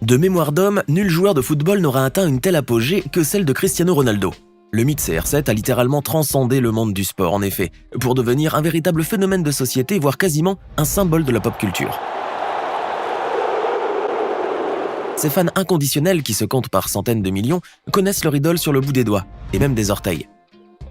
De mémoire d'homme, nul joueur de football n'aura atteint une telle apogée que celle de Cristiano Ronaldo. Le mythe CR7 a littéralement transcendé le monde du sport, en effet, pour devenir un véritable phénomène de société, voire quasiment un symbole de la pop culture. Ces fans inconditionnels, qui se comptent par centaines de millions, connaissent leur idole sur le bout des doigts, et même des orteils.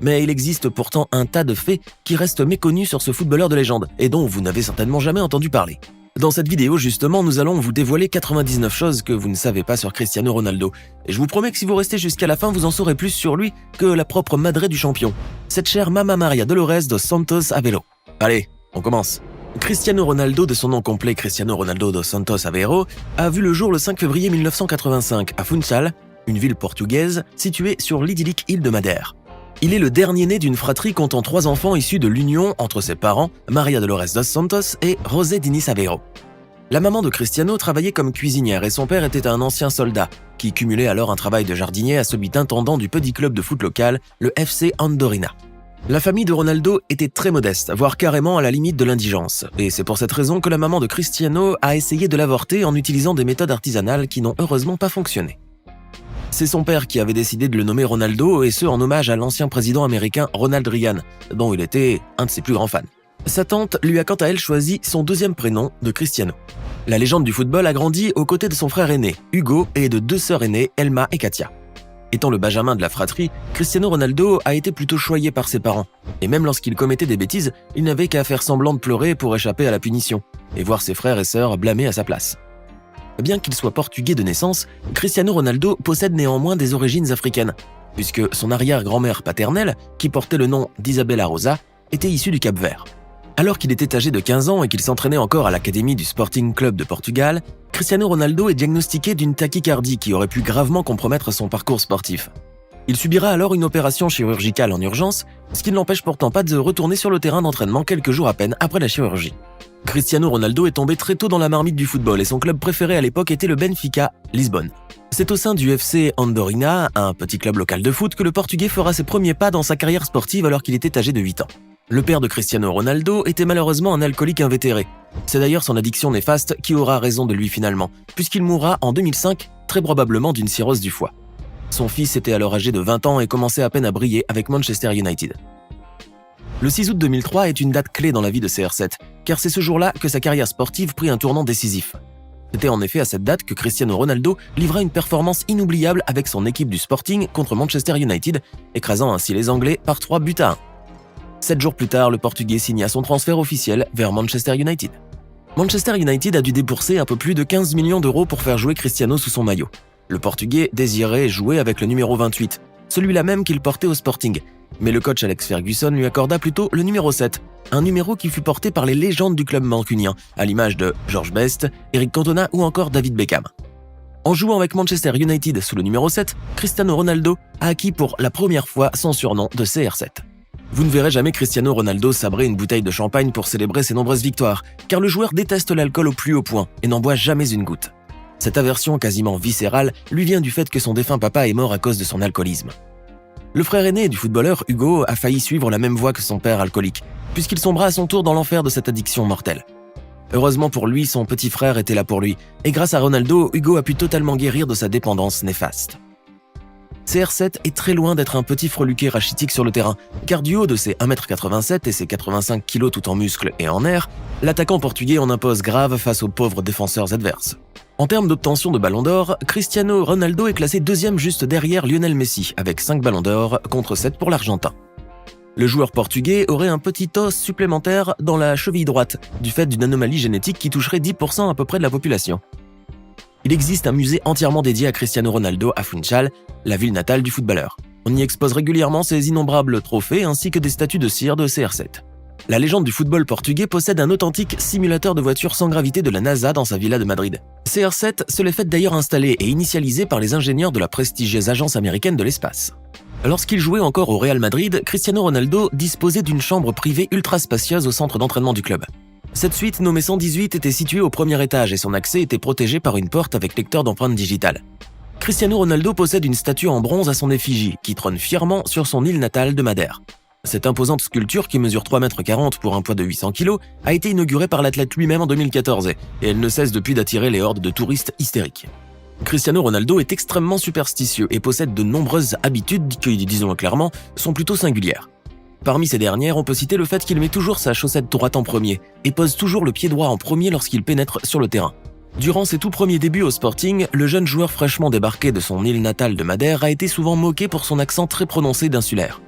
Mais il existe pourtant un tas de faits qui restent méconnus sur ce footballeur de légende, et dont vous n'avez certainement jamais entendu parler. Dans cette vidéo, justement, nous allons vous dévoiler 99 choses que vous ne savez pas sur Cristiano Ronaldo. Et je vous promets que si vous restez jusqu'à la fin, vous en saurez plus sur lui que la propre madre du champion, cette chère Mama Maria Dolores dos Santos Aveiro. Allez, on commence. Cristiano Ronaldo, de son nom complet Cristiano Ronaldo dos Santos Aveiro, a vu le jour le 5 février 1985 à Funchal, une ville portugaise située sur l'idyllique île de Madère. Il est le dernier né d'une fratrie comptant 3 enfants issus de l'union entre ses parents, Maria Dolores dos Santos et José Diniz Aveiro. La maman de Cristiano travaillait comme cuisinière et son père était un ancien soldat, qui cumulait alors un travail de jardinier à celui d'intendant du petit club de foot local, le FC Andorina. La famille de Ronaldo était très modeste, voire carrément à la limite de l'indigence, et c'est pour cette raison que la maman de Cristiano a essayé de l'avorter en utilisant des méthodes artisanales qui n'ont heureusement pas fonctionné. C'est son père qui avait décidé de le nommer Ronaldo, et ce en hommage à l'ancien président américain Ronald Reagan, dont il était un de ses plus grands fans. Sa tante lui a quant à elle choisi son deuxième prénom de Cristiano. La légende du football a grandi aux côtés de son frère aîné, Hugo, et de 2 sœurs aînées, Elma et Katia. Étant le benjamin de la fratrie, Cristiano Ronaldo a été plutôt choyé par ses parents, et même lorsqu'il commettait des bêtises, il n'avait qu'à faire semblant de pleurer pour échapper à la punition, et voir ses frères et sœurs blâmés à sa place. Bien qu'il soit portugais de naissance, Cristiano Ronaldo possède néanmoins des origines africaines, puisque son arrière-grand-mère paternelle, qui portait le nom d'Isabella Rosa, était issue du Cap-Vert. Alors qu'il était âgé de 15 ans et qu'il s'entraînait encore à l'académie du Sporting Club de Portugal, Cristiano Ronaldo est diagnostiqué d'une tachycardie qui aurait pu gravement compromettre son parcours sportif. Il subira alors une opération chirurgicale en urgence, ce qui ne l'empêche pourtant pas de retourner sur le terrain d'entraînement quelques jours à peine après la chirurgie. Cristiano Ronaldo est tombé très tôt dans la marmite du football et son club préféré à l'époque était le Benfica Lisbonne. C'est au sein du FC Andorina, un petit club local de foot, que le Portugais fera ses premiers pas dans sa carrière sportive alors qu'il était âgé de 8 ans. Le père de Cristiano Ronaldo était malheureusement un alcoolique invétéré. C'est d'ailleurs son addiction néfaste qui aura raison de lui finalement, puisqu'il mourra en 2005, très probablement d'une cirrhose du foie. Son fils était alors âgé de 20 ans et commençait à peine à briller avec Manchester United. Le 6 août 2003 est une date clé dans la vie de CR7, car c'est ce jour-là que sa carrière sportive prit un tournant décisif. C'était en effet à cette date que Cristiano Ronaldo livra une performance inoubliable avec son équipe du Sporting contre Manchester United, écrasant ainsi les Anglais par 3-1. 7 jours plus tard, le Portugais signa son transfert officiel vers Manchester United. Manchester United a dû débourser un peu plus de 15 millions d'euros pour faire jouer Cristiano sous son maillot. Le Portugais désirait jouer avec le numéro 28, celui-là même qu'il portait au Sporting. Mais le coach Alex Ferguson lui accorda plutôt le numéro 7, un numéro qui fut porté par les légendes du club mancunien, à l'image de George Best, Eric Cantona ou encore David Beckham. En jouant avec Manchester United sous le numéro 7, Cristiano Ronaldo a acquis pour la première fois son surnom de CR7. Vous ne verrez jamais Cristiano Ronaldo sabrer une bouteille de champagne pour célébrer ses nombreuses victoires, car le joueur déteste l'alcool au plus haut point et n'en boit jamais une goutte. Cette aversion quasiment viscérale lui vient du fait que son défunt papa est mort à cause de son alcoolisme. Le frère aîné du footballeur, Hugo, a failli suivre la même voie que son père alcoolique, puisqu'il sombra à son tour dans l'enfer de cette addiction mortelle. Heureusement pour lui, son petit frère était là pour lui, et grâce à Ronaldo, Hugo a pu totalement guérir de sa dépendance néfaste. CR7 est très loin d'être un petit freluquet rachitique sur le terrain, car du haut de ses 1m87 et ses 85 kg tout en muscles et en air, l'attaquant portugais en impose grave face aux pauvres défenseurs adverses. En termes d'obtention de ballon d'or, Cristiano Ronaldo est classé 2e juste derrière Lionel Messi, avec 5 ballons d'or contre 7 pour l'Argentin. Le joueur portugais aurait un petit os supplémentaire dans la cheville droite, du fait d'une anomalie génétique qui toucherait 10% à peu près de la population. Il existe un musée entièrement dédié à Cristiano Ronaldo à Funchal, la ville natale du footballeur. On y expose régulièrement ses innombrables trophées ainsi que des statues de cire de CR7. La légende du football portugais possède un authentique simulateur de voiture sans gravité de la NASA dans sa villa de Madrid. CR7 se l'est fait d'ailleurs installer et initialisé par les ingénieurs de la prestigieuse agence américaine de l'espace. Lorsqu'il jouait encore au Real Madrid, Cristiano Ronaldo disposait d'une chambre privée ultra spacieuse au centre d'entraînement du club. Cette suite, nommée 118, était située au premier étage et son accès était protégé par une porte avec lecteur d'empreintes digitales. Cristiano Ronaldo possède une statue en bronze à son effigie qui trône fièrement sur son île natale de Madère. Cette imposante sculpture, qui mesure 3,40 m pour un poids de 800 kg, a été inaugurée par l'athlète lui-même en 2014 et elle ne cesse depuis d'attirer les hordes de touristes hystériques. Cristiano Ronaldo est extrêmement superstitieux et possède de nombreuses habitudes qui, disons clairement, sont plutôt singulières. Parmi ces dernières, on peut citer le fait qu'il met toujours sa chaussette droite en premier et pose toujours le pied droit en premier lorsqu'il pénètre sur le terrain. Durant ses tout premiers débuts au Sporting, le jeune joueur fraîchement débarqué de son île natale de Madère a été souvent moqué pour son accent très prononcé d'insulaire.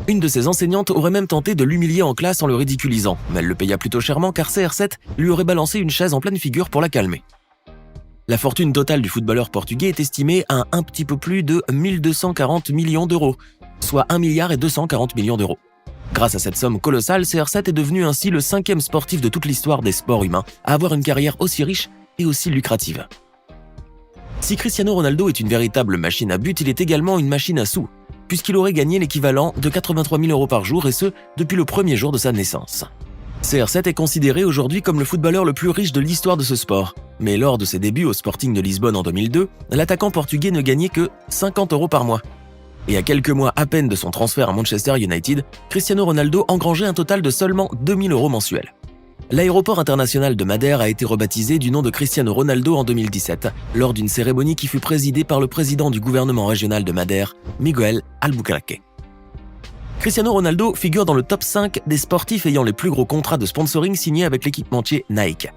Une de ses enseignantes aurait même tenté de l'humilier en classe en le ridiculisant, mais elle le paya plutôt chèrement car CR7 lui aurait balancé une chaise en pleine figure pour la calmer. La fortune totale du footballeur portugais est estimée à un petit peu plus de 1240 millions d'euros, soit 1 milliard et 240 millions d'euros. Grâce à cette somme colossale, CR7 est devenu ainsi le 5e sportif de toute l'histoire des sports humains à avoir une carrière aussi riche et aussi lucrative. Si Cristiano Ronaldo est une véritable machine à but, il est également une machine à sous, puisqu'il aurait gagné l'équivalent de 83 000 euros par jour et ce, depuis le premier jour de sa naissance. CR7 est considéré aujourd'hui comme le footballeur le plus riche de l'histoire de ce sport, mais lors de ses débuts au Sporting de Lisbonne en 2002, l'attaquant portugais ne gagnait que 50 euros par mois. Et à quelques mois à peine de son transfert à Manchester United, Cristiano Ronaldo engrangeait un total de seulement 2 000 euros mensuels. L'aéroport international de Madère a été rebaptisé du nom de Cristiano Ronaldo en 2017, lors d'une cérémonie qui fut présidée par le président du gouvernement régional de Madère, Miguel Albuquerque. Cristiano Ronaldo figure dans le top 5 des sportifs ayant les plus gros contrats de sponsoring signés avec l'équipementier Nike,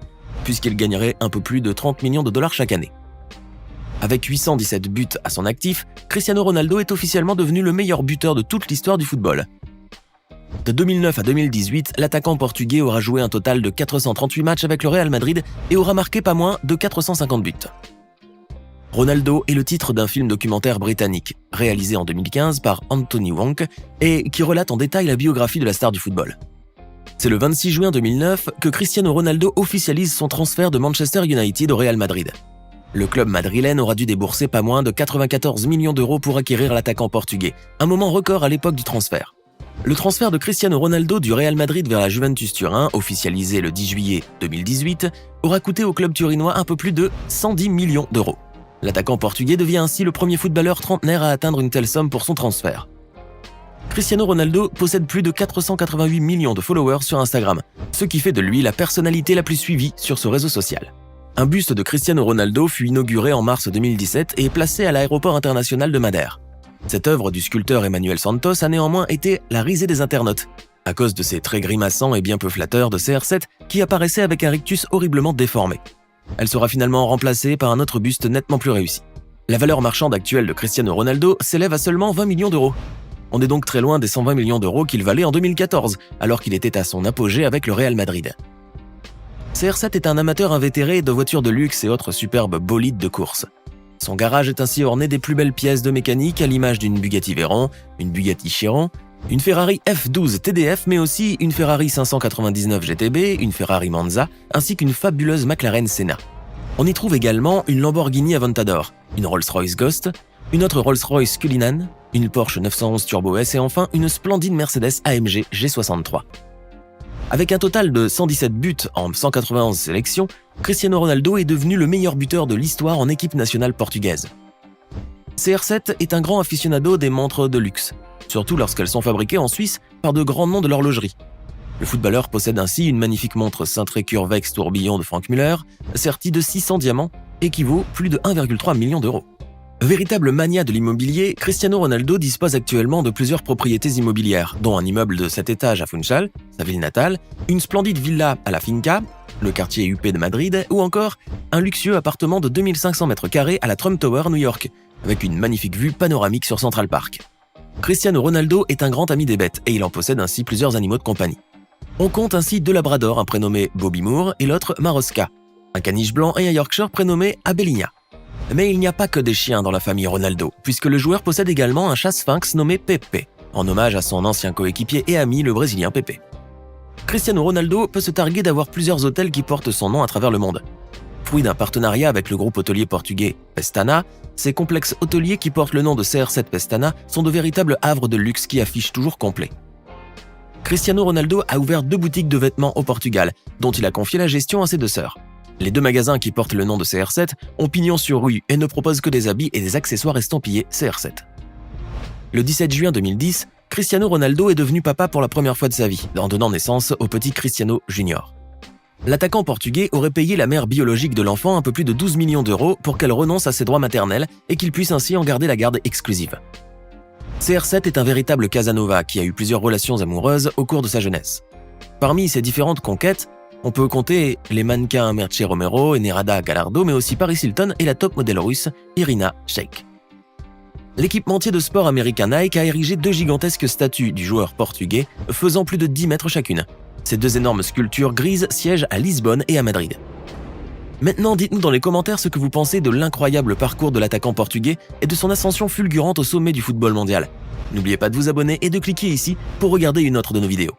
puisqu'il gagnerait un peu plus de 30 millions de dollars chaque année. Avec 817 buts à son actif, Cristiano Ronaldo est officiellement devenu le meilleur buteur de toute l'histoire du football. De 2009 à 2018, l'attaquant portugais aura joué un total de 438 matchs avec le Real Madrid et aura marqué pas moins de 450 buts. Ronaldo est le titre d'un film documentaire britannique, réalisé en 2015 par Anthony Wonk et qui relate en détail la biographie de la star du football. C'est le 26 juin 2009 que Cristiano Ronaldo officialise son transfert de Manchester United au Real Madrid. Le club madrilène aura dû débourser pas moins de 94 millions d'euros pour acquérir l'attaquant portugais, un moment record à l'époque du transfert. Le transfert de Cristiano Ronaldo du Real Madrid vers la Juventus Turin, officialisé le 10 juillet 2018, aura coûté au club turinois un peu plus de 110 millions d'euros. L'attaquant portugais devient ainsi le premier footballeur trentenaire à atteindre une telle somme pour son transfert. Cristiano Ronaldo possède plus de 488 millions de followers sur Instagram, ce qui fait de lui la personnalité la plus suivie sur ce réseau social. Un buste de Cristiano Ronaldo fut inauguré en mars 2017 et placé à l'aéroport international de Madère. Cette œuvre du sculpteur Emmanuel Santos a néanmoins été la risée des internautes, à cause de ses traits grimaçants et bien peu flatteurs de CR7 qui apparaissait avec un rictus horriblement déformé. Elle sera finalement remplacée par un autre buste nettement plus réussi. La valeur marchande actuelle de Cristiano Ronaldo s'élève à seulement 20 millions d'euros. On est donc très loin des 120 millions d'euros qu'il valait en 2014, alors qu'il était à son apogée avec le Real Madrid. CR7 est un amateur invétéré de voitures de luxe et autres superbes bolides de course. Son garage est ainsi orné des plus belles pièces de mécanique à l'image d'une Bugatti Veyron, une Bugatti Chiron, une Ferrari F12 TDF mais aussi une Ferrari 599 GTB, une Ferrari Monza ainsi qu'une fabuleuse McLaren Senna. On y trouve également une Lamborghini Aventador, une Rolls-Royce Ghost, une autre Rolls-Royce Cullinan, une Porsche 911 Turbo S et enfin une splendide Mercedes AMG G63. Avec un total de 117 buts en 191 sélections, Cristiano Ronaldo est devenu le meilleur buteur de l'histoire en équipe nationale portugaise. CR7 est un grand aficionado des montres de luxe, surtout lorsqu'elles sont fabriquées en Suisse par de grands noms de l'horlogerie. Le footballeur possède ainsi une magnifique montre cintrée Curvex tourbillon de Frank Muller, sertie de 600 diamants, équivaut plus de 1,3 million d'euros. Véritable mania de l'immobilier, Cristiano Ronaldo dispose actuellement de plusieurs propriétés immobilières, dont un immeuble de 7 étages à Funchal, sa ville natale, une splendide villa à la Finca, le quartier UP de Madrid, ou encore un luxueux appartement de 2500 m² à la Trump Tower, New York, avec une magnifique vue panoramique sur Central Park. Cristiano Ronaldo est un grand ami des bêtes et il en possède ainsi plusieurs animaux de compagnie. On compte ainsi 2 labradors, un prénommé Bobby Moore et l'autre Maroska, un caniche blanc et un Yorkshire prénommé Abelinha. Mais il n'y a pas que des chiens dans la famille Ronaldo, puisque le joueur possède également un chat sphinx nommé Pepe, en hommage à son ancien coéquipier et ami le Brésilien Pepe. Cristiano Ronaldo peut se targuer d'avoir plusieurs hôtels qui portent son nom à travers le monde. Fruit d'un partenariat avec le groupe hôtelier portugais Pestana, ces complexes hôteliers qui portent le nom de CR7 Pestana sont de véritables havres de luxe qui affichent toujours complet. Cristiano Ronaldo a ouvert 2 boutiques de vêtements au Portugal, dont il a confié la gestion à ses 2 sœurs. Les 2 magasins qui portent le nom de CR7 ont pignon sur rue et ne proposent que des habits et des accessoires estampillés CR7. Le 17 juin 2010, Cristiano Ronaldo est devenu papa pour la première fois de sa vie, en donnant naissance au petit Cristiano Junior. L'attaquant portugais aurait payé la mère biologique de l'enfant un peu plus de 12 millions d'euros pour qu'elle renonce à ses droits maternels et qu'il puisse ainsi en garder la garde exclusive. CR7 est un véritable Casanova qui a eu plusieurs relations amoureuses au cours de sa jeunesse. Parmi ses différentes conquêtes, on peut compter les mannequins Merche Romero et Nerada Gallardo, mais aussi Paris Hilton et la top modèle russe Irina Shayk. L'équipementier de sport américain Nike a érigé 2 gigantesques statues du joueur portugais, faisant plus de 10 mètres chacune. Ces 2 énormes sculptures grises siègent à Lisbonne et à Madrid. Maintenant, dites-nous dans les commentaires ce que vous pensez de l'incroyable parcours de l'attaquant portugais et de son ascension fulgurante au sommet du football mondial. N'oubliez pas de vous abonner et de cliquer ici pour regarder une autre de nos vidéos.